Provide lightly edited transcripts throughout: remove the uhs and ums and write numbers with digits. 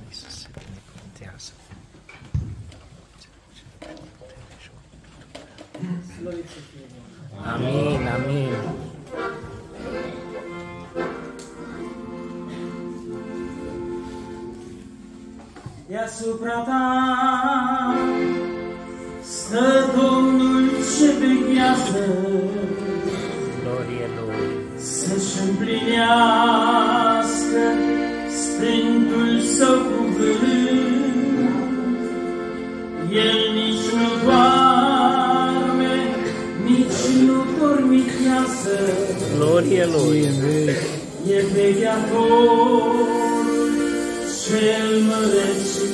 Iisuse, binecuvântează. Amin, amin. Deasupra ta stă Domnul ce veghează, Glorie Lui, să-și împlinească sfântul Său cuvânt. El nici nu doarme, nici nu dormitează, Glorie Lui, e vegheatorul cel măreț și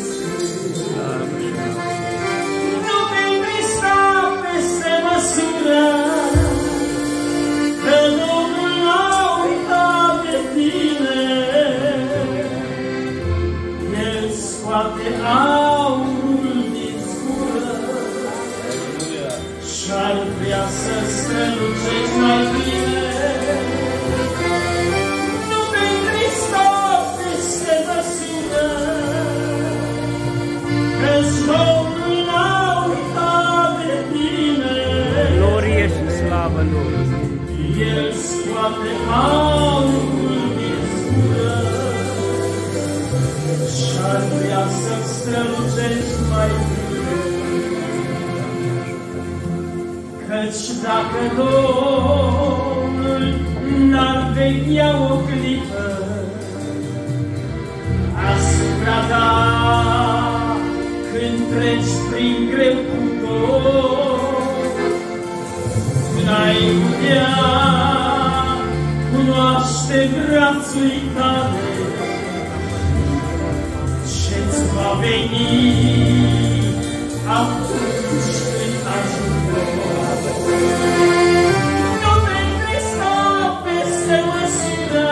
slavă și nu te întrista peste măsură, că Domnul n-a uitat de tine. El scoate aurul din zgură și-ar vrea să strălucești mai bine. Nu te întrista peste măsură, că-ți Domnul n-a uitat de tine. glorie și slavă Lui. El scoate aurul din zgură și-ar vrea să-ți strălucești mai bine. Căci dacă Domnul n-ar veghea o clipă asupra ta, când treci prin greu cuptor, n-ai putea cunoaște brațului tale ce-ți va veni atunci când ajutor. Nu te întrista peste măsură,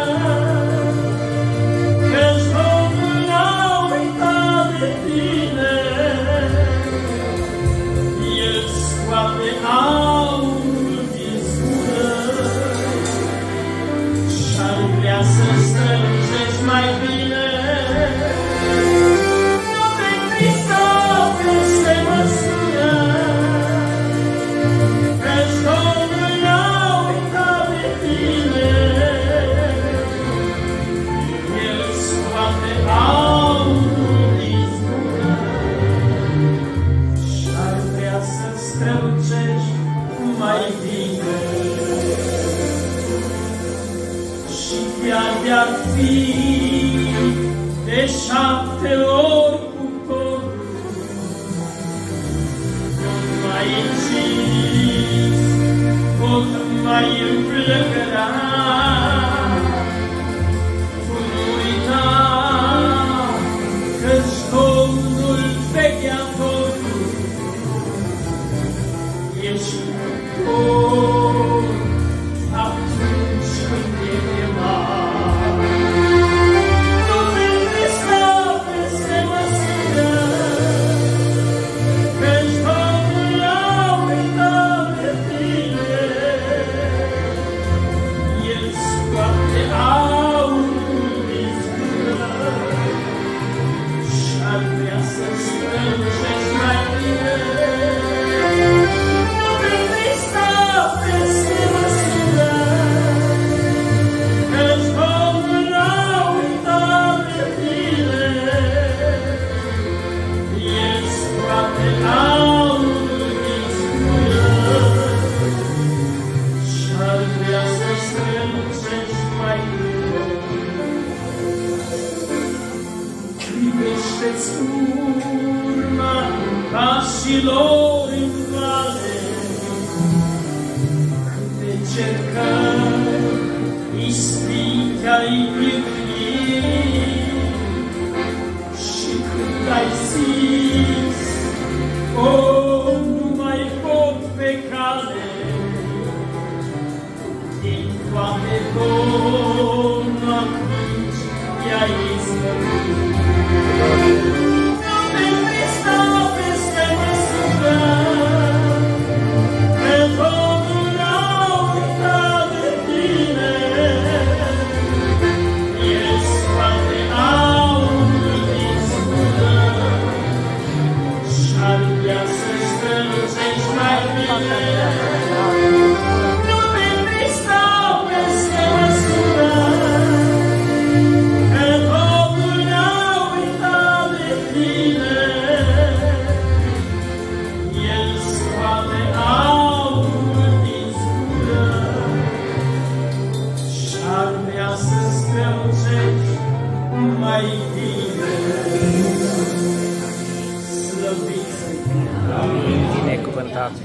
că-și Domnul n-a uitat de tine. El scoate aurul din zgură și-ar vrea să strălucești mai bine. Nu te întrista peste măsură, că-și Domnul n-a uitat de tine. El scoate aurul din zgură și-ar vrea să strălucești mai bine. Și chiar de-ar fi de 7 ori cuptorul, tot mai încins, tot mai înflăcăra, tu nu uita că-ți Domnul vegheatorul ești cuptor atunci când e chemat. Nu te întrista peste măsură, că-și Domnul n-a uitat de tine. El scoate aurul din zgură și-ar vrea să strălucești mai bine. Nu te întrista peste măsură, că-și Domnul n-a uitat de tine. El scoate aurul din zgură și-ar vrea să strălucești mai bine. Privește-ți urma pașilor în vale, câte încercări ispite ai pierdut și când ai zis, o, nu mai pot pe cale, din toate Domnul atunci i-ai izbăvit. Nu te întrista peste măsură, că Domnul n-a uitat de tine. El scoate aurul din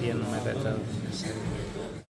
fie numele Tău.